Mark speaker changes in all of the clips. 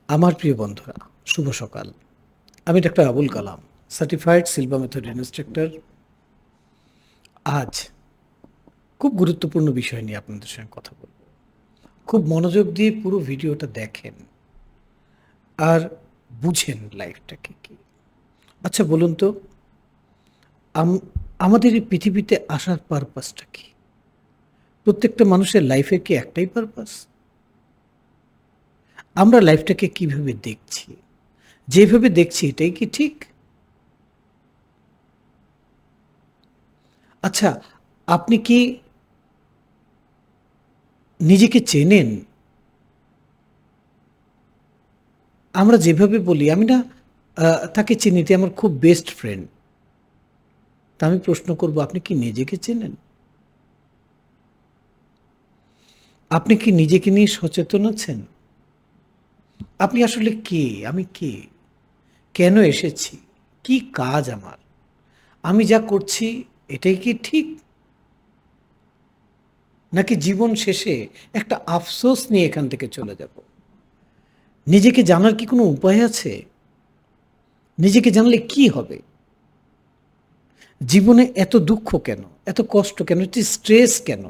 Speaker 1: আমার প্রিয় বন্ধুরা, শুভ সকাল। আমি doctor Abul Kalam, certified Silva method instructor. আজ খুব গুরুত্বপূর্ণ বিষয় নিয়ে আপনাদের সঙ্গে কথা বলব। খুব মনোযোগ দিয়ে পুরো ভিডিওটা দেখেন আর বুঝেন লাইফটাকে কি। আচ্ছা বলুন তো, আমাদের এই পৃথিবীতে আসার পারপাসটা কি? প্রত্যেকটা মানুষের লাইফের কি একটাই পারপাস? আমরা লাইফটাকে কিভাবে দেখছি? যেভাবে দেখছি এটাই কি ঠিক? আচ্ছা, আপনি কি নিজেকে চেনেন? আমরা যেভাবে বলি, আমি না তাকে চিনি, যে আমার খুব বেস্ট ফ্রেন্ড। তা আমি প্রশ্ন করব, আপনি কি নিজেকে চেনেন? আপনি কি নিজেকে নিয়ে সচেতন আছেন? আপনি আসলে কে? আমি কে? কেন এসেছি? কি কাজ আমার? আমি যা করছি এটাই কি ঠিক? নাকি জীবন শেষে একটা আফসোস নিয়ে এখান থেকে চলে যাব? নিজেকে জানার কি কোনো উপায় আছে? নিজেকে জানলে কি হবে? জীবনে এত দুঃখ কেন? এত কষ্ট কেন? এত স্ট্রেস কেন?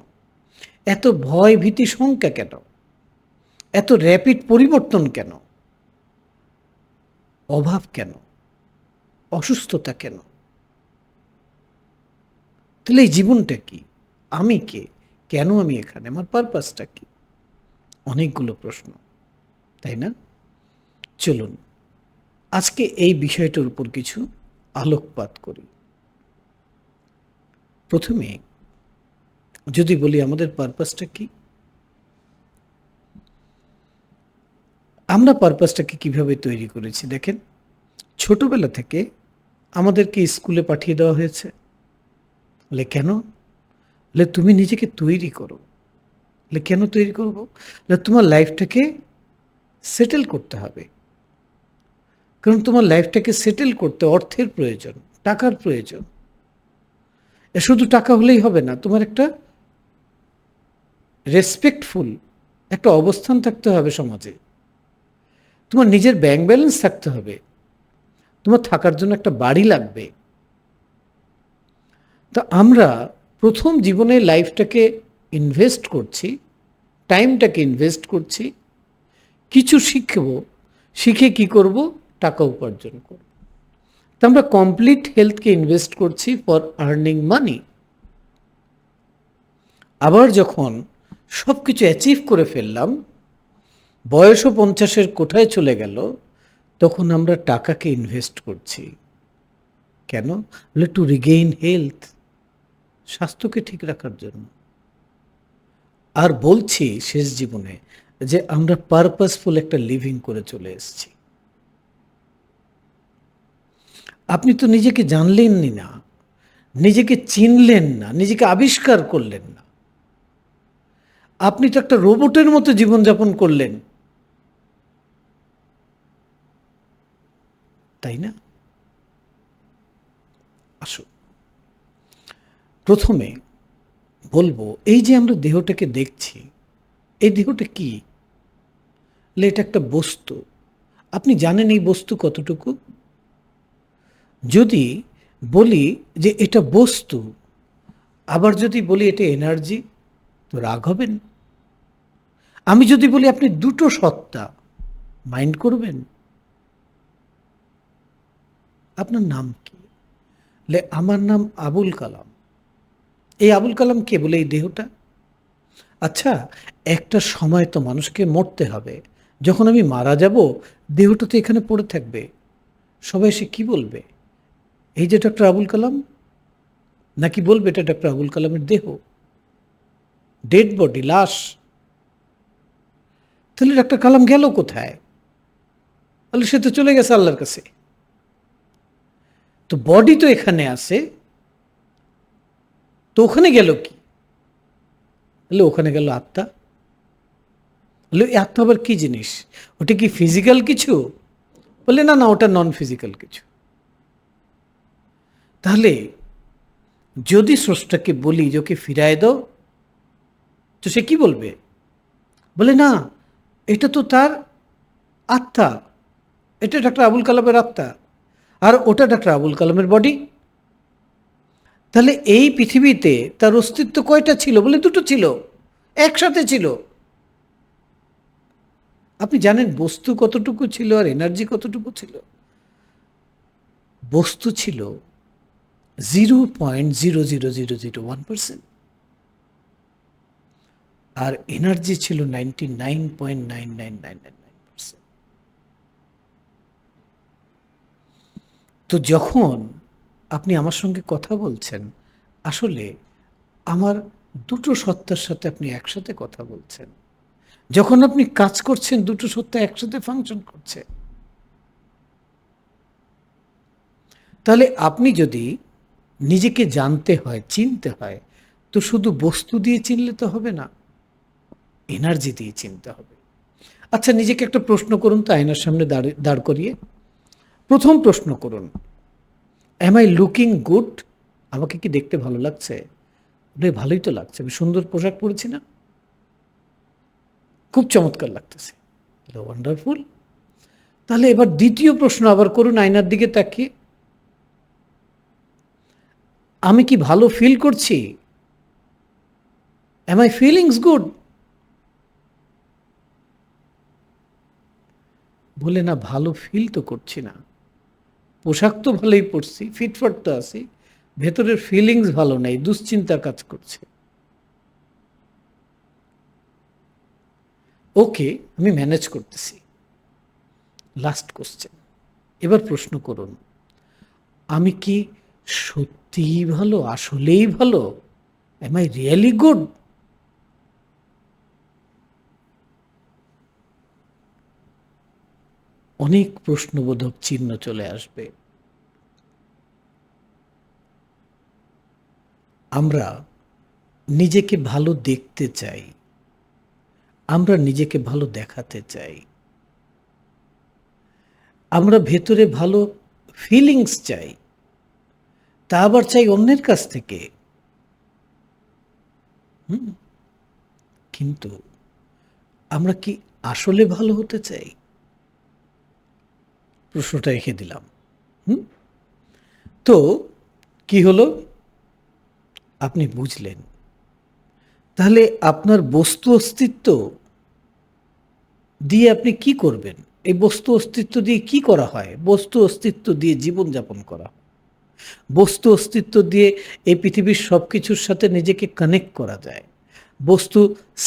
Speaker 1: এত ভয়, ভীতি, শঙ্কা কেন? এত র্যাপিড পরিবর্তন কেন? অভাব কেন? অসুস্থতা কেন? তাহলে এই জীবনটা কি? আমি কে? কেন আমি এখানে? আমার পারপাসটা কি? অনেকগুলো প্রশ্ন, তাই না? চলুন আজকে এই বিষয়টার উপর কিছু আলোকপাত করি। প্রথমে যদি বলি আমাদের পারপাসটা কি, আমরা পারপাসটাকে কিভাবে তৈরি করেছি দেখেন। ছোটবেলা থেকে আমাদেরকে স্কুলে পাঠিয়ে দেওয়া হয়েছে। বলে কেন? বলে তুমি নিজেকে তৈরি করো। বলে কেন তৈরি করবো? বলে তোমার লাইফটাকে সেটেল করতে হবে। কারণ তোমার লাইফটাকে সেটেল করতে অর্থের প্রয়োজন, টাকার প্রয়োজন। শুধু টাকা হলেই হবে না, তোমার একটা রেসপেক্টফুল একটা অবস্থান থাকতে হবে সমাজে। তোমার নিজের ব্যাংক ব্যালেন্স থাকতে হবে। তোমার থাকার জন্য একটা বাড়ি লাগবে। তো আমরা প্রথম জীবনে লাইফটাকে ইনভেস্ট করছি, টাইমটাকে ইনভেস্ট করছি, কিছু শিখব, শিখে কি করব? টাকা উপার্জন করব। তো আমরা কমপ্লিট হেলথকে ইনভেস্ট করছি ফর আর্নিং মানি। আবার যখন সব কিছু অ্যাচিভ করে ফেললাম, বয়সও 50-এর কোঠায় চলে গেল, তখন আমরা টাকাকে ইনভেস্ট করছি। কেন? বলে টু রিগেইন হেলথ, স্বাস্থ্যকে ঠিক রাখার জন্য। আর বলছি শেষ জীবনে যে আমরা পারপাসফুল একটা লিভিং করে চলে এসেছি। আপনি তো নিজেকে জানলেনই না, নিজেকে চিনলেন না, নিজেকে আবিষ্কার করলেন না। আপনি তো একটা রোবটের মতো জীবনযাপন করলেন, তাই না? আসুন প্রথমে বলবো, এই যে আমরা দেহটাকে দেখছি, এই দেহটা কি? এটা একটা বস্তু। আপনি জানেন এই বস্তু কতটুকু? যদি বলি যে এটা বস্তু, আবার যদি বলি এটা এনার্জি, তো রাগ হবেন? আমি যদি বলি আপনি দুটো সত্তা, মাইন্ড করবেন? আপনার নাম কি? আমার নাম আবুল কালাম। এই আবুল কালাম কে? বলে এই দেহটা। আচ্ছা, একটা সময় তো মানুষকে মরতে হবে। যখন আমি মারা যাব, দেহটা তো এখানে পড়ে থাকবে। সবাই এসে কি বলবে? এই যে ডক্টর আবুল কালাম, নাকি বলবে এটা ডক্টর আবুল কালামের দেহ, ডেড বডি, লাশ? তাহলে ডক্টর কালাম গেল কোথায়? তাহলে সে তো চলে গেছে আল্লাহর কাছে। তো বডি তো এখানে আছে, তো ওখানে গেল কি? তাহলে ওখানে গেল আত্মা। তাহলে এই আত্মা আবার কি জিনিস? ওটা কি ফিজিক্যাল কিছু? বলে না না, ওটা নন ফিজিক্যাল কিছু। তাহলে যদি স্রষ্টাকে বলি যে ওকে ফিরায় দাও, তো সে কি বলবে? বলে না, এটা তো তার আত্মা, এটা ডাক্তার আবুল কালামের আত্মা, আর ওটা ডাক্তার আবুল কালামের বডি। তাহলে এই পৃথিবীতে তার অস্তিত্ব কয়টা ছিল? বলে দুটো ছিল, একসাথে ছিল। আপনি জানেন বস্তু কতটুকু ছিল আর এনার্জি কতটুকু ছিল? বস্তু ছিল 0.00001%, আর এনার্জি ছিল 99.99999%। তো যখন আপনি আমার সঙ্গে কথা বলছেন, আসলে আমার দুটো সত্তার সাথে আপনি একসাথে কথা বলছেন। যখন আপনি কাজ করছেন, দুটো সত্তা একসাথে ফাংশন করছে। তাহলে আপনি যদি নিজেকে জানতে হয়, চিনতে হয়, তো শুধু বস্তু দিয়ে চিনলে তো হবে না, এনার্জি দিয়ে চিনতে হবে। আচ্ছা, নিজেকে একটা প্রশ্ন করুন তো, আয়নার সামনে দাঁড় করিয়ে। প্রথম প্রশ্ন করুন, অ্যাম আই লুকিং গুড? আমাকে কি দেখতে ভালো লাগছে? ভালোই তো লাগছে, আমি সুন্দর পোশাক পরেছি না? খুব চমৎকার লাগতেছে, ওয়ান্ডারফুল। তাহলে এবার দ্বিতীয় প্রশ্ন আবার করুন আয়নার দিকে তাকিয়ে, আমি কি ভালো ফিল করছি? Am I feelings good? বলে না, ভালো ফিল তো করছি না, পোশাক তো ভালোই পরছি, ফিটফাট তো আছি, ভেতরের ফিলিংস ভালো নেই, দুশ্চিন্তা কাজ করছে। ওকে, আমি ম্যানেজ করতেছি। লাস্ট কোশ্চেন, এবার প্রশ্ন করুন, আমি কি সত্যিই ভালো, আসলেই ভালো? Am I really good? অনেক প্রশ্নবোধক চিহ্ন চলে আসবে। আমরা নিজেকে ভালো দেখতে চাই, আমরা নিজেকে ভালো দেখাতে চাই, আমরা ভেতরে ভালো ফিলিংস চাই, তা আবার চাই অন্যের কাছ থেকে। কিন্তু আমরা কি আসলে ভালো হতে চাই? প্রশ্নটা রেখে দিলাম। তো কি হলো, আপনি বুঝলেন। তাহলে আপনার বস্তু অস্তিত্ব দিয়ে আপনি কি করবেন? এই বস্তু অস্তিত্ব দিয়ে কি করা হয়? বস্তু অস্তিত্ব দিয়ে জীবনযাপন করা হয়। বস্তু অস্তিত্ব দিয়ে এই পৃথিবীর সব কিছুর সাথে নিজেকে কানেক্ট করা যায়। বস্তু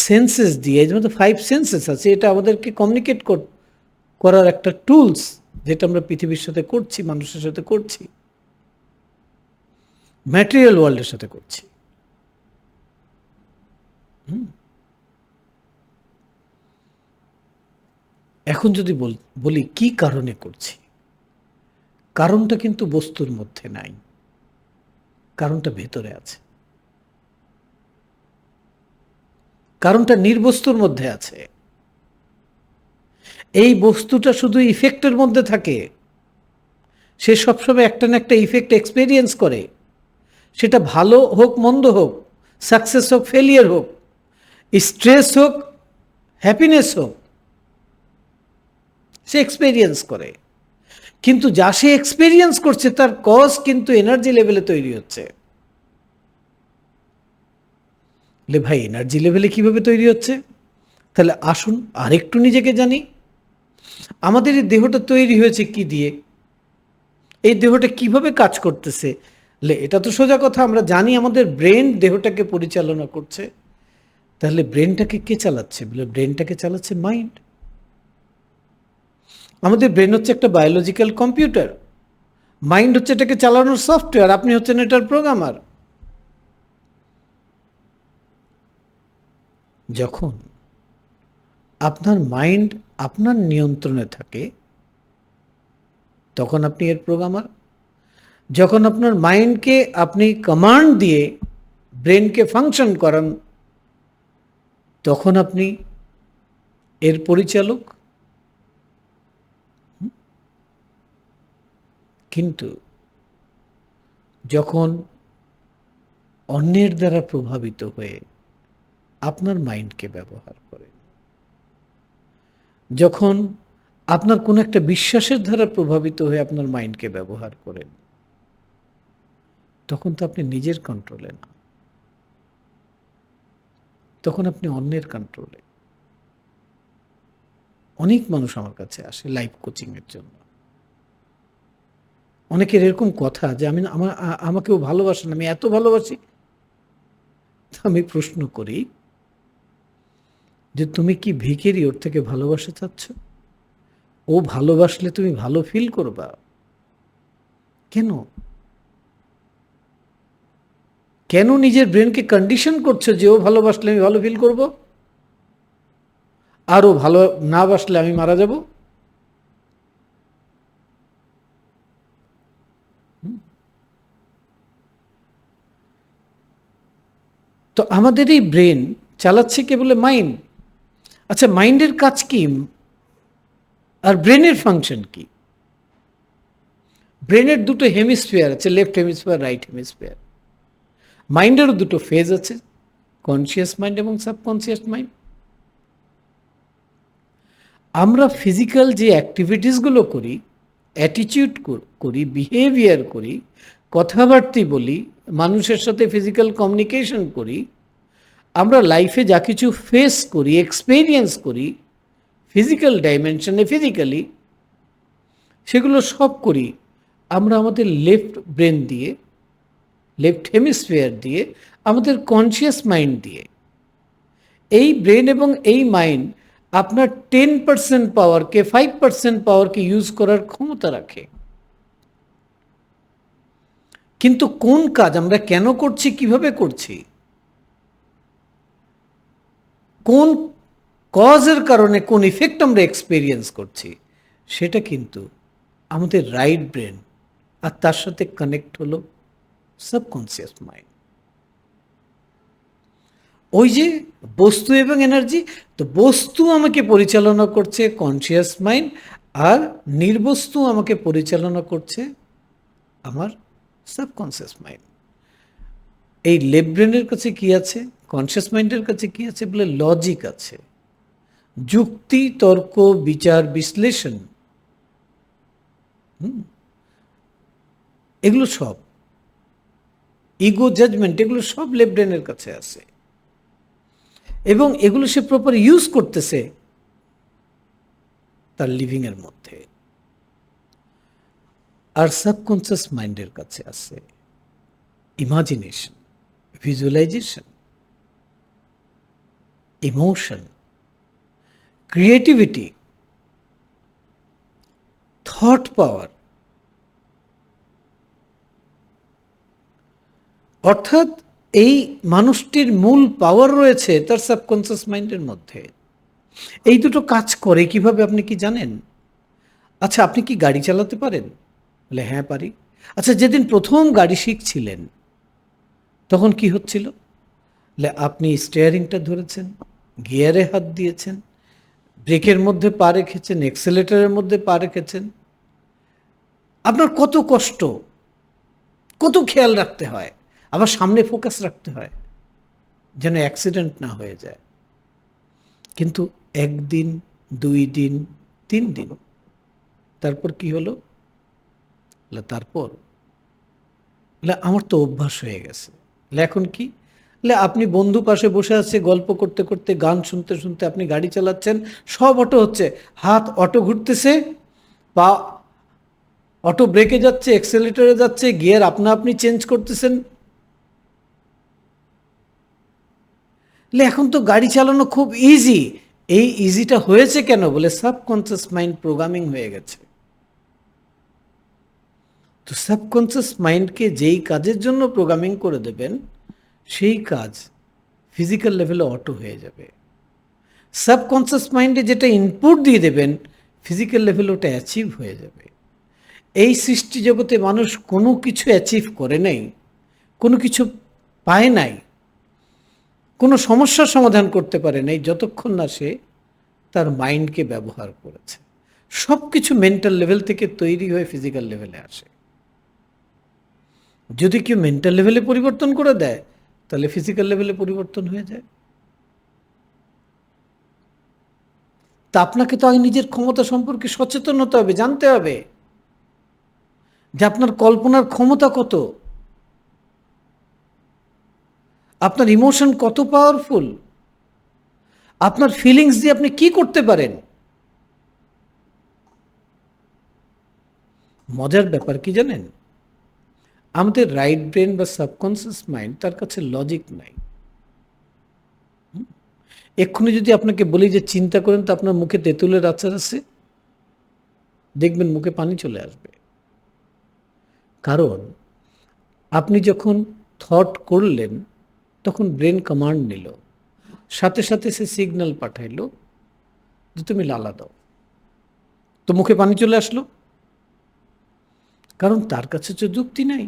Speaker 1: সেন্সেস দিয়ে, এই মধ্যে 5 সেন্সেস আছে, এটা আমাদেরকে কমিউনিকেট করার একটা টুলস, যেটা আমরা পৃথিবীর সাথে করছি, মানুষের সাথে করছি, ম্যাটেরিয়াল ওয়ার্ল্ডের সাথে করছি। এখন যদি বলি কি কারণে করছি, কারণটা কিন্তু বস্তুর মধ্যে নাই, কারণটা ভেতরে আছে, কারণটা নির্বস্তুর মধ্যে আছে। এই বস্তুটা শুধু ইফেক্টের মধ্যে থাকে, সে সবসময় একটা না একটা ইফেক্ট এক্সপেরিয়েন্স করে, সেটা ভালো হোক মন্দ হোক, সাকসেস হোক ফেলিয়ার হোক, স্ট্রেস হোক হ্যাপিনেস হোক, সে এক্সপেরিয়েন্স করে। কিন্তু যা সে এক্সপেরিয়েন্স করছে তার কজ কিন্তু এনার্জি লেভেলে তৈরি হচ্ছে। ভাই, এনার্জি লেভেলে কিভাবে তৈরি হচ্ছে? তাহলে আসুন আরেকটু নিজেকে জানি। আমাদের এই দেহটা তৈরি হয়েছে কি দিয়ে? এই দেহটা কিভাবে কাজ করতেছে? এটা তো সোজা কথা, আমরা জানি আমাদের ব্রেন দেহটাকে পরিচালনা করছে। তাহলে ব্রেনটাকে কে চালাচ্ছে? ব্রেনটাকে চালাচ্ছে মাইন্ড। আমাদের ব্রেন হচ্ছে একটা বায়োলজিক্যাল কম্পিউটার, মাইন্ড হচ্ছে এটাকে চালানোর সফটওয়্যার, আপনি হচ্ছেন এটার প্রোগ্রামার। যখন আপনার মাইন্ড আপনার নিয়ন্ত্রণে থাকে, তখন আপনি এর প্রোগ্রামার। যখন আপনার মাইন্ডকে আপনি কমান্ড দিয়ে ব্রেনকে ফাংশন করান, তখন আপনি এর পরিচালক। কিন্তু যখন অন্যের দ্বারা প্রভাবিত হয়ে আপনার মাইন্ডকে ব্যবহার করেন, যখন আপনার কোনো একটা বিশ্বাসের দ্বারা প্রভাবিত হয়ে আপনার মাইন্ডকে ব্যবহার করেন, তখন তো আপনি নিজের কন্ট্রোলে না, তখন আপনি অন্যের কন্ট্রোলে। অনেক মানুষ আমার কাছে আসে লাইফ কোচিং এর জন্য। অনেকের এরকম কথা যে আমাকেও ভালোবাসেন, আমি এত ভালোবাসি। তো আমি প্রশ্ন করি যে তুমি কি ভিখারি, ওর থেকে ভালোবাসা চাচ্ছ? ও ভালোবাসলে তুমি ভালো ফিল করবা কেন? কেন নিজের ব্রেনকে কন্ডিশন করছো যে ও ভালোবাসলে আমি ভালো ফিল করব, আর ও ভালো না বাসলে আমি মারা যাব? তো আমাদের এই ব্রেন চালাচ্ছে কেবল মাইন্ড। আচ্ছা, মাইন্ডের কাজ কি আর ব্রেনের ফাংশন কি? ব্রেনের দুটো হেমিস্ফিয়ার আছে, লেফট হেমিস্ফিয়ার, রাইট হেমিস্ফিয়ার। মাইন্ডেরও দুটো ফেজ আছে, কনসিয়াস মাইন্ড এবং সাবকনসিয়াস মাইন্ড। আমরা ফিজিক্যাল যে অ্যাক্টিভিটিসগুলো করি, অ্যাটিটিউড করি, বিহেভিয়ার করি, কথাবার্তা বলি, মানুষের সাথে ফিজিক্যাল কমিউনিকেশন করি, আমরা লাইফে যা কিছু ফেস করি, এক্সপেরিয়েন্স করি ফিজিক্যাল ডাইমেনশনে, ফিজিক্যালি, সেগুলো সব করি আমরা আমাদের লেফট ব্রেন দিয়ে, লেফট হেমিস্ফিয়ার দিয়ে, আমাদের কনসিয়াস মাইন্ড দিয়ে। এই ব্রেন এবং এই মাইন্ড আপনার 10% পাওয়ারকে, 5% পাওয়ারকে ইউজ করার ক্ষমতা রাখে। কিন্তু কোন কাজ আমরা কেন করছি, কিভাবে করছি, কোন কজের কারণে কোন ইফেক্ট আমরা এক্সপেরিয়েন্স করছি, সেটা কিন্তু আমাদের রাইট ব্রেন, আর তার সাথে কানেক্ট হলো সাবকনসিয়াস মাইন্ড। ওই যে বস্তু এবং এনার্জি, তো বস্তু আমাকে পরিচালনা করছে কনসিয়াস মাইন্ড, আর নির্বস্তু আমাকে পরিচালনা করছে আমার সাবকনসিয়াস মাইন্ড। এই লেফট ব্রেনের কাছে কি আছে, কনসিয়াস মাইন্ডের কাছে কি আছে বলে লজিক আছে, যুক্তি, তর্ক, বিচার, বিশ্লেষণ, এগুলো সব, ইগো, জাজমেন্ট, এগুলো সব লেফট ব্রেনের কাছে আছে। এবং এগুলো সে প্রপার ইউজ করতেছে তার লিভিং এর মধ্যে। আর সাবকনসিয়াস মাইন্ডের কাছে আছে imagination, visualisation, emotion, creativity, thought power. অর্থাৎ এই মানুষটির মূল পাওয়ার রয়েছে তার সাবকনসিয়াস মাইন্ডের মধ্যে। এই দুটো কাজ করে কিভাবে আপনি কি জানেন? আচ্ছা, আপনি কি গাড়ি চালাতে পারেন? বলে হ্যাঁ পারি। আচ্ছা, যেদিন প্রথম গাড়ি শিখছিলেন তখন কি হচ্ছিল? আপনি স্টিয়ারিংটা ধরেছেন, গিয়ারে হাত দিয়েছেন, ব্রেকের মধ্যে পা রেখেছেন, এক্সেলেটারের মধ্যে পা রেখেছেন। আপনার কত কষ্ট, কত খেয়াল রাখতে হয়, আবার সামনে ফোকাস রাখতে হয় যেন অ্যাক্সিডেন্ট না হয়ে যায়। কিন্তু একদিন, 2 দিন, 3 দিন, তারপর কি হলো? তারপর আমার তো অভ্যাস হয়ে গেছে। এখন কি? আপনি বন্ধু পাশে বসে আছে, গল্প করতে করতে, গান শুনতে শুনতে আপনি গাড়ি চালাচ্ছেন, সব অটো হচ্ছে, হাত অটো ঘুরতেছে, পা অটো ব্রেকে যাচ্ছে, এক্সেলেটরে যাচ্ছে, গিয়ার আপনা আপনি চেঞ্জ করতেছেন। এখন তো গাড়ি চালানো খুব ইজি। এই ইজিটা হয়েছে কেন? বলে সাবকনসিয়াস মাইন্ড প্রোগ্রামিং হয়ে গেছে। তো সাবকনসিয়াস মাইন্ডকে যেই কাজের জন্য প্রোগ্রামিং করে দেবেন, সেই কাজ ফিজিক্যাল লেভেলে অটো হয়ে যাবে। সাবকনসিয়াস মাইন্ডে যেটা ইনপুট দিয়ে দেবেন, ফিজিক্যাল লেভেলে ওটা অ্যাচিভ হয়ে যাবে। এই সৃষ্টি জগতে মানুষ কোনো কিছু অ্যাচিভ করে নাই, কোনো কিছু পায় নাই, কোনো সমস্যার সমাধান করতে পারে নাই যতক্ষণ না সে তার মাইন্ডকে ব্যবহার করেছে। সব কিছু মেন্টাল লেভেল থেকে তৈরি হয়ে ফিজিক্যাল লেভেলে আসে। যদি কেউ মেন্টাল লেভেলে পরিবর্তন করে দেয়, তাহলে ফিজিক্যাল লেভেলে পরিবর্তন হয়ে যায়। তা আপনাকে তো আগে নিজের ক্ষমতা সম্পর্কে সচেতন হতে হবে, জানতে হবে যে আপনার কল্পনার ক্ষমতা কত, আপনার ইমোশন কত পাওয়ারফুল, আপনার ফিলিংস দিয়ে আপনি কি করতে পারেন। মজার ব্যাপার কি জানেন, আমাদের রাইট ব্রেন বা সাবকনসিয়াস মাইন্ড, তার কাছে লজিক নাই। এক্ষুনি যদি আপনাকে বলি যে চিন্তা করেন তো আপনার মুখে তেঁতুলের আচার আছে, দেখবেন মুখে পানি চলে আসবে। কারণ আপনি যখন থট করলেন তখন ব্রেন কমান্ড নিল, সাথে সাথে সে সিগন্যাল পাঠাইলো যে তুমি লালা দাও, তো মুখে পানি চলে আসলো। কারণ তার কাছে তো যুক্তি নাই।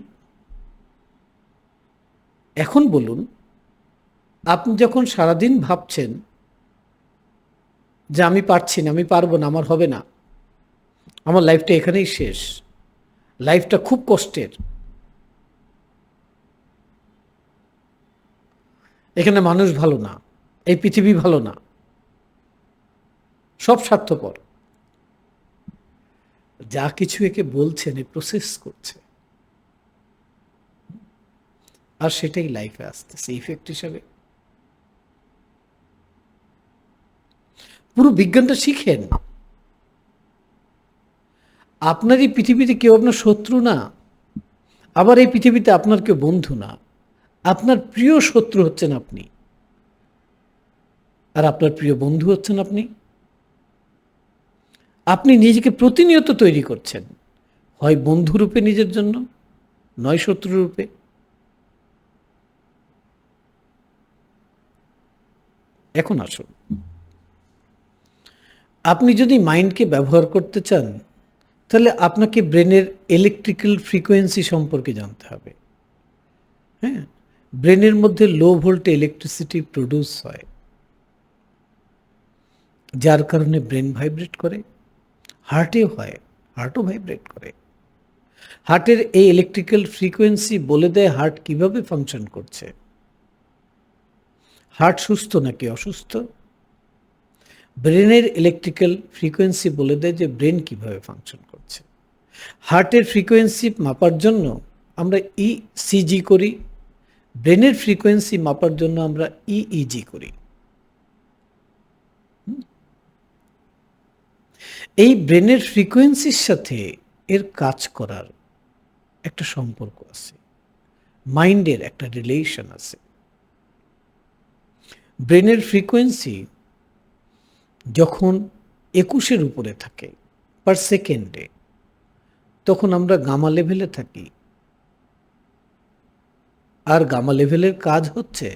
Speaker 1: এখন বলুন, আপনি যখন সারাদিন ভাবছেন যে আমি পারছি না, আমি পারবো না, আমার হবে না, আমার লাইফটা এখানেই শেষ, লাইফটা খুব কষ্টের, এখানে মানুষ ভালো না, এই পৃথিবী ভালো না, সব স্বার্থপর, যা কিছু একে বলছেন এ প্রসেস করছে, আর সেটাই লাইফে আসতেছে ইফেক্ট হিসাবে। পুরো বিজ্ঞানটা শিখেন। আপনার এই পৃথিবীতে কেউ আপনার শত্রু না, আবার এই পৃথিবীতে আপনার কেউ বন্ধু না। আপনার প্রিয় শত্রু হচ্ছেন আপনি, আর আপনার প্রিয় বন্ধু হচ্ছেন আপনি। আপনি নিজেকে প্রতিনিয়ত তৈরি করছেন, হয় বন্ধুরূপে নিজের জন্য, নয় শত্রুরূপে। এখন আসুন, আপনি যদি মাইন্ডকে ব্যবহার করতে চান, তাহলে আপনাকে ব্রেনের ইলেকট্রিক্যাল ফ্রিকোয়েন্সি সম্পর্কে জানতে হবে। হ্যাঁ, ব্রেনের মধ্যে লো ভোল্টে ইলেকট্রিসিটি প্রডিউস হয়, যার কারণে ব্রেন ভাইব্রেট করে, হার্টেও হয়, হার্টও ভাইব্রেট করে। হার্টের এই ইলেকট্রিক্যাল ফ্রিকোয়েন্সি বলে দেয় হার্ট কিভাবে ফাংশন করছে, হার্ট সুস্থ নাকি অসুস্থ। ব্রেনের ইলেকট্রিক্যাল ফ্রিকোয়েন্সি বলে দেয় যে ব্রেন কিভাবে ফাংশন করছে। হার্টের ফ্রিকোয়েন্সি মাপার জন্য আমরা ইসিজি করি, ব্রেনের ফ্রিকোয়েন্সি মাপার জন্য আমরা ইইজি করি। এই ব্রেনের ফ্রিকোয়েন্সির সাথে এর কাজ করার একটা সম্পর্ক আছে, মাইন্ডের একটা রিলেশন আছে। ব্রেনের ফ্রিকোয়েন্সি যখন 21-এর উপরে থাকে পার সেকেন্ডে, তখন আমরা গামা লেভেলে থাকি। আর গামা লেভেলের কাজ হচ্ছে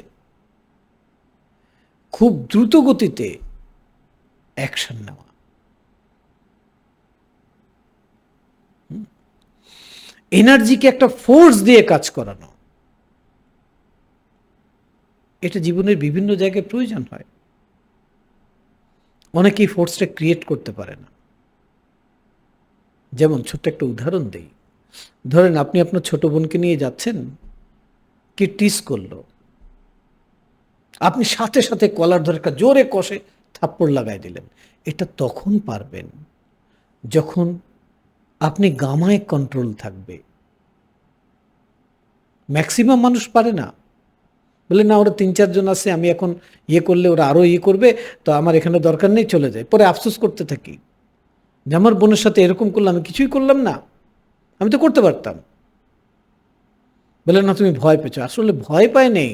Speaker 1: খুব দ্রুত গতিতে অ্যাকশন নেওয়া। এনার্জিকে একটা ফোর্স দিয়ে কাজ করানো, এটা জীবনের বিভিন্ন জায়গায় প্রয়োজন হয়। অনেকেই ফোর্সটা ক্রিয়েট করতে পারে না। যেমন ছোট্ট একটা উদাহরণ দেই, ধরেন আপনি আপনার ছোট বোনকে নিয়ে যাচ্ছেন, কি টিস করলো, আপনি সাথে সাথে কলার ধরে একটা জোরে কষে থাপ্পড় লাগাই দিলেন। এটা তখন পারবেন যখন আপনি গামায় কন্ট্রোল থাকবে। ম্যাক্সিমাম মানুষ পারে না, বলে না ওরা 3-4 জন আছে, আমি এখন ইয়ে করলে ওরা আরো ইয়ে করবে, তো আমার এখানে দরকার নেই, চলে যায়। পরে আফসোস করতে থাকি যে আমার বোনের সাথে এরকম করলাম, আমি কিছুই করলাম না, আমি তো করতে পারতাম। বলে না তুমি ভয় পেয়েছো, আসলে ভয় পায় নেই,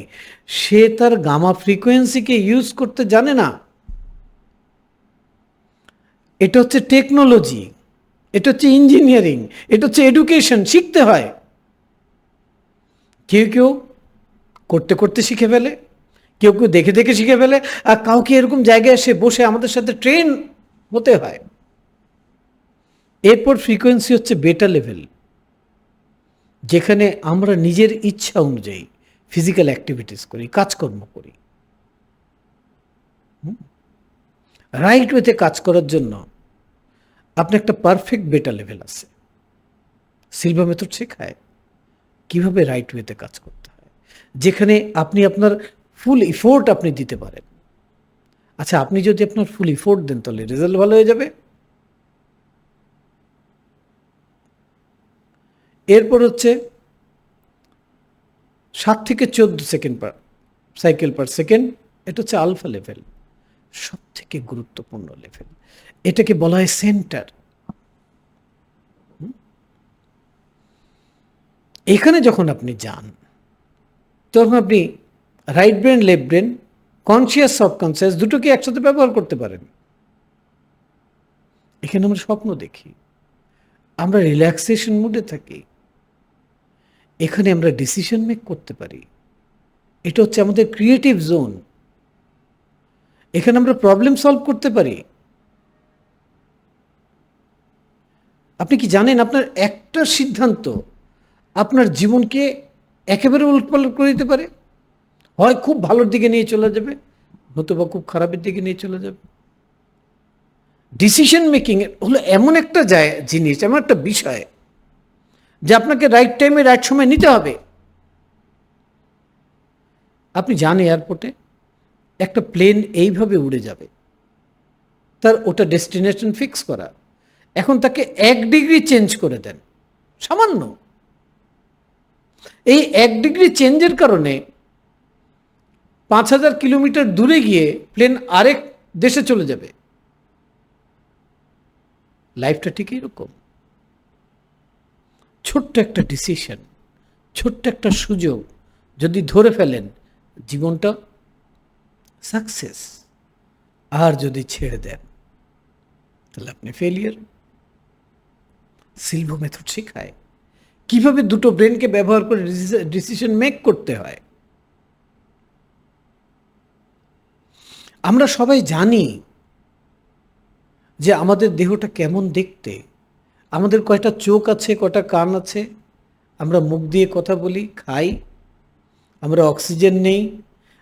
Speaker 1: সে তার গামা ফ্রিকোয়েন্সিকে ইউজ করতে জানে না। এটা হচ্ছে টেকনোলজি, এটা হচ্ছে ইঞ্জিনিয়ারিং, এটা হচ্ছে এডুকেশন, শিখতে হয়। কেউ কেউ করতে করতে শিখে ফেলে, কেউ কেউ দেখে দেখে শিখে ফেলে, আর কাউকে এরকম জায়গায় এসে বসে আমাদের সাথে ট্রেন হতে হয়। এরপর ফ্রিকোয়েন্সি হচ্ছে বেটা লেভেল, যেখানে আমরা নিজের ইচ্ছা অনুযায়ী ফিজিক্যাল অ্যাক্টিভিটিস করি, কাজকর্ম করি। রাইট ওয়েতে কাজ করার জন্য আপনি একটা পারফেক্ট বেটা লেভেল আছে, সিলভা মেথড শেখায় কিভাবে রাইট ওয়েতে কাজ করতে হয়, যেখানে আপনি আপনার ফুল ইফোর্ট আপনি দিতে পারেন, আচ্ছা, আপনি যদি আপনার ফুল এফোর্ট দেন তাহলে রেজাল্ট ভালো হয়ে যাবে। এরপর হচ্ছে 7 থেকে 14 সেকেন্ড পার সাইকেল পার সেকেন্ড, এটা হচ্ছে আলফা লেভেল, সব থেকে গুরুত্বপূর্ণ লেভেল। এটাকে বলা হয় সেন্টার। এখানে যখন আপনি যান তখন আপনি right brain, left brain, conscious, subconscious দুটোকে একসাথে ব্যবহার করতে পারেন। এখানে আমরা স্বপ্ন দেখি, আমরা রিল্যাক্সেশন মুডে থাকি, এখানে আমরা ডিসিশন মেক করতে পারি। এটা হচ্ছে আমাদের ক্রিয়েটিভ জোন, এখানে আমরা প্রবলেম সলভ করতে পারি। আপনি কি জানেন আপনার একটা সিদ্ধান্ত আপনার জীবনকে একেবারে উলটপালট করে দিতে পারে? হয় খুব ভালোর দিকে নিয়ে চলে যাবে, নতুবা খুব খারাপের দিকে নিয়ে চলে যাবে। ডিসিশন মেকিং হলো এমন একটা জিনিস, এমন একটা বিষয় যে আপনাকে রাইট টাইমে রাইট সময় নিতে হবে। আপনি যান এয়ারপোর্টে, একটা প্লেন এইভাবে উড়ে যাবে, তার ওটা ডেস্টিনেশন ফিক্স করা, এখন তাকে 1 ডিগ্রি চেঞ্জ করে দেন, সামান্য এই 1 ডিগ্রি চেঞ্জের কারণে 5,000 কিলোমিটার দূরে গিয়ে প্লেন আরেক দেশে চলে যাবে। লাইফটা ঠিক এরকম, ছোট্ট একটা ডিসিশন, ছোট্ট একটা সুযোগ যদি ধরে ফেলেন, জীবনটা সাকসেস। আর যদি ছেড়ে দেন তাহলে আপনি ফেলিয়ার। সিলভো মেথড শেখায় কিভাবে দুটো ব্রেনকে ব্যবহার করে ডিসিশন মেক করতে হয়। আমরা সবাই জানি যে আমাদের দেহটা কেমন দেখতে, আমাদের কয়টা চোখ আছে, কয়টা কান আছে, আমরা মুখ দিয়ে কথা বলি, খাই, আমরা অক্সিজেন নেই,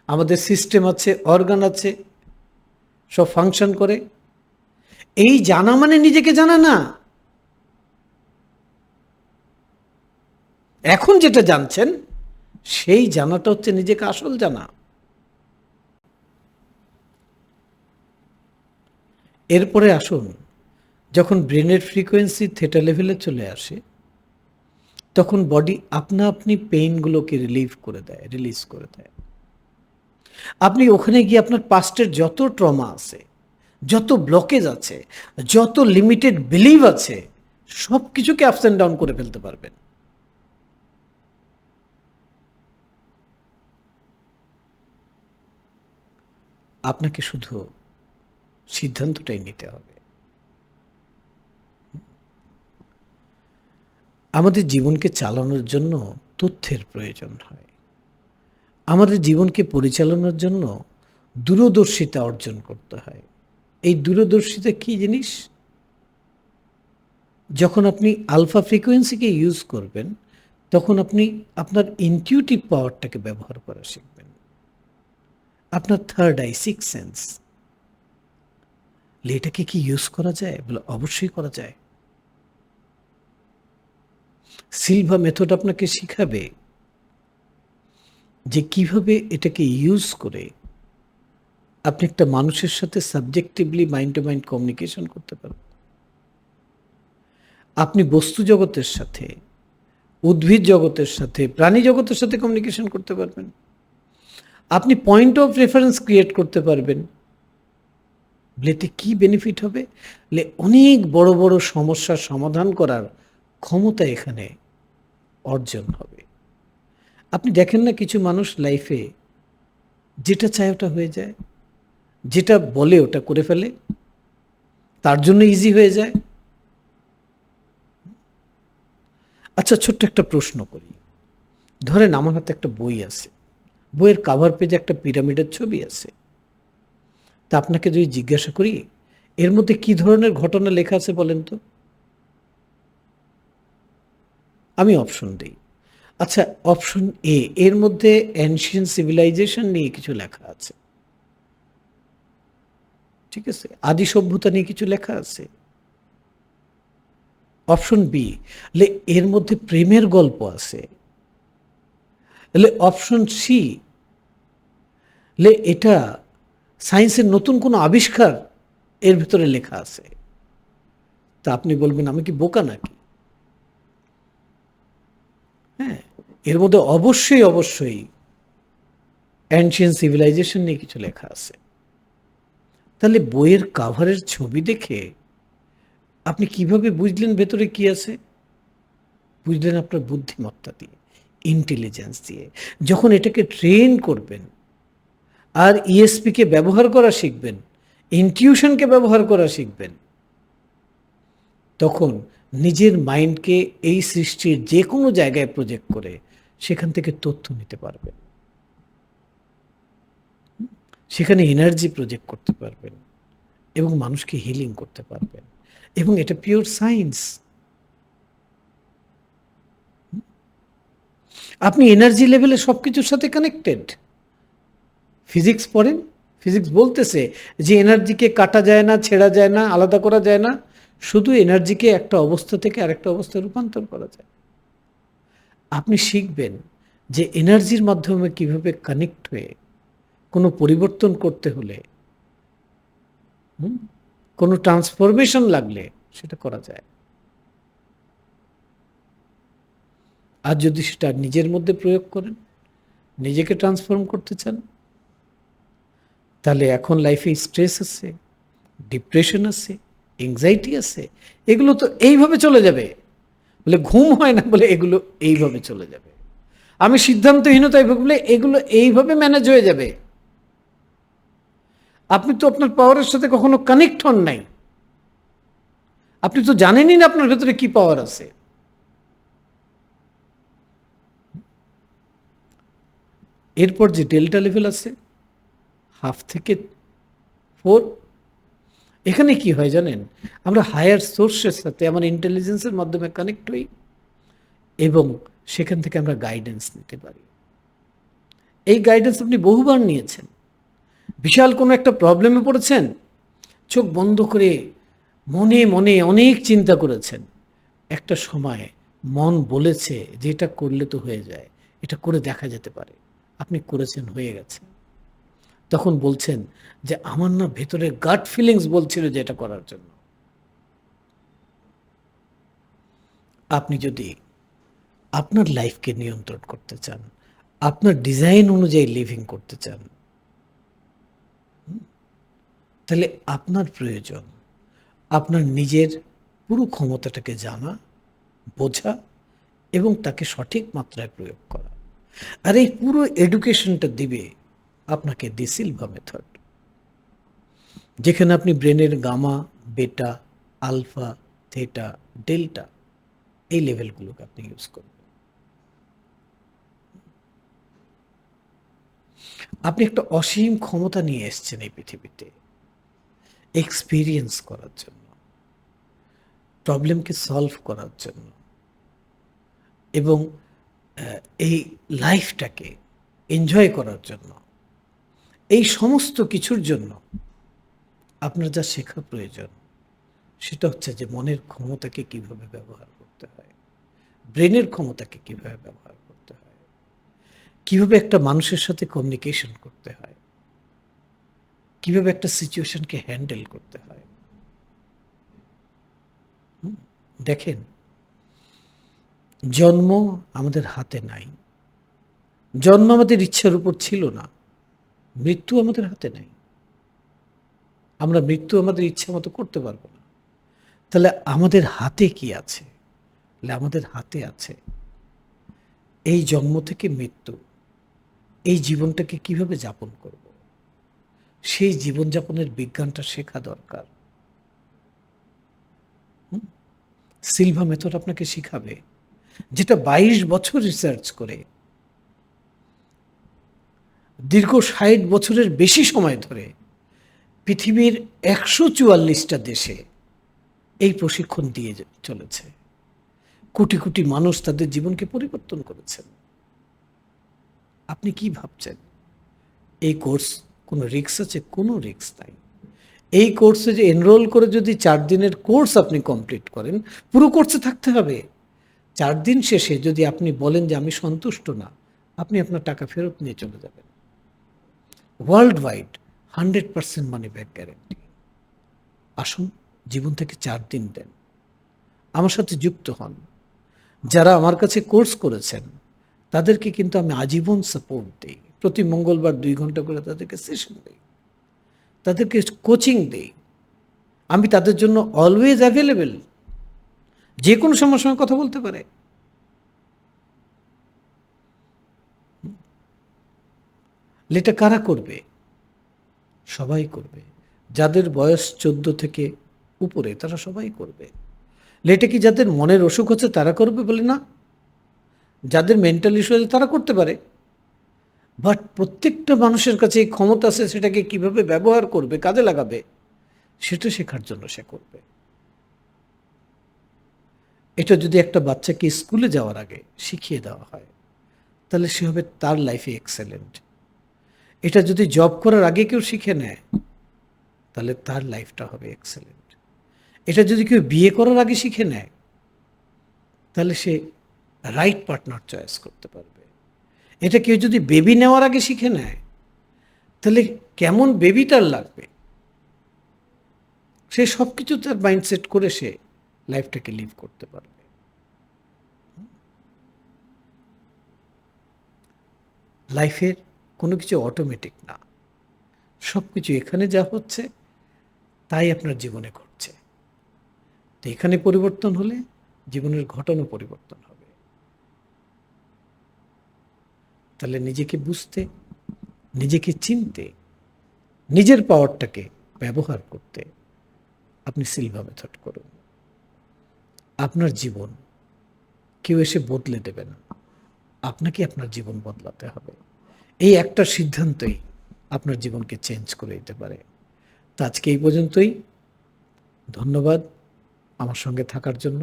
Speaker 1: আমাদের সিস্টেম আছে, অর্গান আছে, সব ফাংশন করে। এই জানা মানে নিজেকে জানা না। এখন যেটা জানছেন সেই জানাটা হচ্ছে নিজেকে আসল জানা। এরপরে আসুন, যখন ব্রেনের ফ্রিকোয়েন্সি থেটা লেভেলে চলে আসে তখন বডি আপনা আপনি পেইনগুলোকে রিলিজ করে দেয়। আপনি ওখানে গিয়ে আপনার পাস্টের যত ট্রমা আছে, যত ব্লকেজ আছে, যত লিমিটেড বিলিভ আছে, সব কিছুকে আপস অ্যান্ড ডাউন করে ফেলতে পারবেন। আপনাকে শুধু সিদ্ধান্তটাই নিতে হবে। আমাদের জীবনকে চালানোর জন্য তথ্যের প্রয়োজন হয়, আমাদের জীবনকে পরিচালনার জন্য দূরদর্শিতা অর্জন করতে হয়। এই দূরদর্শিতা কি জিনিস? যখন আপনি আলফা ফ্রিকোয়েন্সিকে ইউজ করবেন তখন আপনি আপনার ইনটিউটিভ পাওয়ারটাকে ব্যবহার করা শিখবেন, আপনার থার্ড আই, সিক্স সেন্স। এটাকে কি ইউজ করা যায়? বলে অবশ্যই করা যায়। সিলভা মেথড আপনাকে শিখাবে যে কিভাবে এটাকে ইউজ করে আপনি একটা মানুষের সাথে সাবজেক্টিভলি মাইন্ড টু মাইন্ড কমিউনিকেশন করতে পারবেন। আপনি বস্তু জগতের সাথে, উদ্ভিদ জগতের সাথে, প্রাণী জগতের সাথে কমিউনিকেশন করতে পারবেন। আপনি পয়েন্ট অফ রেফারেন্স ক্রিয়েট করতে পারবেন। এতে কি বেনিফিট হবে? অনেক বড় বড় সমস্যার সমাধান করার ক্ষমতা এখানে অর্জন হবে। আপনি দেখেন না, কিছু মানুষ লাইফে যেটা চায় ওটা হয়ে যায়, যেটা বলে ওটা করে ফেলে, তার জন্য ইজি হয়ে যায়। আচ্ছা, ছোট্ট একটা প্রশ্ন করি। ধরেন আমার হাতে একটা বই আছে, বইয়ের কাভার পেজে একটা পিরামিডের ছবি আছে। তা আপনাকে যদি জিজ্ঞাসা করি এর মধ্যে কি ধরনের ঘটনা লেখা আছে বলেন তো? আমি অপশন দিই। আচ্ছা, অপশন এ, এর মধ্যে এনশিয়েন্ট সিভিলাইজেশন নিয়ে কিছু লেখা আছে, ঠিক আছে, আদি সভ্যতা নিয়ে কিছু লেখা আছে। অপশন বি, এর মধ্যে প্রেমের গল্প আছে। অপশন সি, এটা সায়েন্সের নতুন কোনো আবিষ্কার এর ভিতরে লেখা আছে। তা আপনি বলবেন আমি কি বোকা নাকি? হ্যাঁ, এর মধ্যে অবশ্যই অবশ্যই অ্যানশিয়েন্ট সিভিলাইজেশন নিয়ে কিছু লেখা আছে। তাহলে বইয়ের কাভারের ছবি দেখে আপনি কিভাবে বুঝলেন ভেতরে কি আছে? বুঝলেন আপনার বুদ্ধিমত্তা দিয়ে, ইন্টেলিজেন্স দিয়ে। যখন এটাকে ট্রেন করবেন আর ইএসপিকে ব্যবহার করা শিখবেন, ইনটিউশনকে ব্যবহার করা শিখবেন, তখন নিজের মাইন্ডকে এই সৃষ্টির যে কোনো জায়গায় প্রজেক্ট করে সেখান থেকে তথ্য নিতে পারবেন, সেখানে এনার্জি প্রজেক্ট করতে পারবেন এবং মানুষকে হিলিং করতে পারবেন। এবং এটা পিওর সায়েন্স। আপনি এনার্জি লেভেলে সব কিছুর সাথে কানেক্টেড। ফিজিক্স পড়েন, ফিজিক্স বলতেছে যে এনার্জিকে কাটা যায় না, ছেঁড়া যায় না, আলাদা করা যায় না, শুধু এনার্জিকে একটা অবস্থা থেকে আরেকটা অবস্থায় রূপান্তর করা যায়। আপনি শিখবেন যে এনার্জির মাধ্যমে কিভাবে কানেক্ট হয়ে কোনো পরিবর্তন করতে হলে, কোনো ট্রান্সফরমেশন লাগলে সেটা করা যায়। আর যদি সেটা নিজের মধ্যে প্রয়োগ করেন, নিজেকে ট্রান্সফর্ম করতে চান, তাহলে এখন লাইফে স্ট্রেস আছে, ডিপ্রেশন আছে, এংজাইটি আছে, এগুলো তো এইভাবে চলে যাবে। বলে ঘুম হয় না বলে এগুলো এইভাবে চলে যাবে। আমি সিদ্ধান্তহীনতায় ভুগলে এগুলো এইভাবে ম্যানেজ হয়ে যাবে। আপনি তো আপনার পাওয়ারের সাথে কখনো কানেক্ট হন নাই, আপনি তো জানেনই না আপনার ভেতরে কি পাওয়ার আছে। এরপর যে ডেল্টা লেভেল আছে, 1/2 থেকে 4, এখানে কি হয় জানেন, আমরা হায়ার সোর্সের সাথে আমার ইন্টেলিজেন্সের মাধ্যমে কানেক্ট হই এবং সেখান থেকে আমরা গাইডেন্স নিতে পারি। এই গাইডেন্স আপনি বহুবার নিয়েছেন। বিশাল কোনো একটা প্রবলেমে পড়েছেন, চোখ বন্ধ করে মনে মনে অনেক চিন্তা করেছেন, একটা সময় মন বলেছে যে এটা করলে তো হয়ে যায়, এটা করে দেখা যেতে পারে, আপনি করেছেন, হয়ে গেছে। তখন বলছেন যে আমার না ভেতরে গাট ফিলিংস বলছিল যে এটা করার জন্য। আপনি যদি আপনার লাইফকে নিয়ন্ত্রণ করতে চান, আপনার ডিজাইন অনুযায়ী লিভিং করতে চান, তাহলে আপনার প্রয়োজন আপনার নিজের পুরো ক্ষমতাটাকে জানা, বোঝা এবং তাকে সঠিক মাত্রায় প্রয়োগ করা। আর এই পুরো এডুকেশনটা দিবে আপনাকে দি সিলভা মেথড, যেখানে আপনি ব্রেনের গামা, বেটা, আলফা, থেটা, ডেল্টা এই লেভেলগুলোকে আপনি ইউজ করবেন। আপনি একটা অসীম ক্ষমতা নিয়ে এসেছেন এই পৃথিবীতে এক্সপিরিয়েন্স করার জন্য, প্রবলেমকে সলভ করার জন্য এবং এই লাইফটাকে এনজয় করার জন্য। এই সমস্ত কিছুর জন্য আপনার যা শেখা প্রয়োজন সেটা হচ্ছে যে মনের ক্ষমতাকে কিভাবে ব্যবহার করতে হয়, ব্রেনের ক্ষমতাকে কিভাবে ব্যবহার করতে হয়, কিভাবে একটা মানুষের সাথে কমিউনিকেশন করতে হয়, কিভাবে একটা সিচুয়েশনকে হ্যান্ডেল করতে হয়। দেখেন, জন্ম আমাদের হাতে নাই, জন্ম আমাদের ইচ্ছার উপর ছিল না, মৃত্যু আমাদের হাতে নাই, আমরা মৃত্যু আমাদের ইচ্ছা মতো করতে পারবো না। তাহলে আমাদের হাতে কি আছে? তাহলে আমাদের হাতে আছে এই জন্ম থেকে মৃত্যু, এই জীবনটাকে কিভাবে যাপন করব, সেই জীবনযাপনের বিজ্ঞানটা শেখা দরকার। সিলভা মেথড আপনাকে শিখাবে, যেটা 22 বছর রিসার্চ করে দীর্ঘ 60 বছরের বেশি সময় ধরে পৃথিবীর 144টা দেশে এই প্রশিক্ষণ দিয়ে চলেছে। কোটি কোটি মানুষ তাদের জীবনকে পরিবর্তন করেছেন। আপনি কি ভাবছেন এই কোর্স কোনো রিস্ক আছে? কোনো রিস্ক নাই। এই কোর্সে যে এনরোল করে যদি 4 দিনের কোর্স আপনি কমপ্লিট করেন, পুরো কোর্সে থাকতে হবে। 4 দিন শেষে যদি আপনি বলেন যে আমি সন্তুষ্ট না, আপনি আপনার টাকা ফেরত নিয়ে চলে যাবেন। World wide 100% money back guarantee. আসুন, জীবন থেকে 4 দিন দেন, আমার সাথে যুক্ত হন। যারা আমার কাছে কোর্স করেছেন তাদেরকে কিন্তু আমি আজীবন সাপোর্ট দিই। প্রতি মঙ্গলবার 2 ঘন্টা করে তাদেরকে সেশন দিই, তাদেরকে কোচিং দিই। আমি তাদের জন্য অলওয়েজ অ্যাভেলেবেল। যে কোনো সময় কথা বলতে পারে। এটা কারা করবে? সবাই করবে। যাদের বয়স 14 থেকে উপরে তারা সবাই করবে। এটা কি যাদের মনের অসুখ হচ্ছে তারা করবে বলে না? যাদের মেন্টাল ইস্যু আছে তারা করতে পারে। বাট প্রত্যেকটা মানুষের কাছে এই ক্ষমতা আছে, সেটাকে কিভাবে ব্যবহার করবে, কাজে লাগাবে, সেটা শেখার জন্য সে করবে। এটা যদি একটা বাচ্চাকে স্কুলে যাওয়ার আগে শিখিয়ে দেওয়া হয় তাহলে সে হবে তার লাইফে এক্সেলেন্ট। এটা যদি জব করার আগে কেউ শিখে নেয় তাহলে তার লাইফটা হবে এক্সেলেন্ট। এটা যদি কেউ বিয়ে করার আগে শিখে নেয় তাহলে সে রাইট পার্টনার চয়েস করতে পারবে। এটা কেউ যদি বেবি নেওয়ার আগে শিখে নেয় তাহলে কেমন বেবি তার লাগবে, সে সব কিছু তার মাইন্ডসেট করে সে লাইফটাকে লিভ করতে পারবে। লাইফের কোনো কিছু অটোমেটিক না, সব কিছু এখানে যা হচ্ছে তাই আপনার জীবনে ঘটছে। তো এখানে পরিবর্তন হলে জীবনের ঘটনা পরিবর্তন হবে। তাহলে নিজেকে বুঝতে, নিজেকে চিনতে, নিজের পাওয়ারটাকে ব্যবহার করতে আপনি সিলভা মেথড করুন। আপনার জীবন কেউ এসে বদলে দেবে না, আপনাকে আপনার জীবন বদলাতে হবে। এই একটা সিদ্ধান্তই আপনার জীবনকে চেঞ্জ করে দিতে পারে। তো আজকে এই পর্যন্তই। ধন্যবাদ আমার সঙ্গে থাকার জন্য।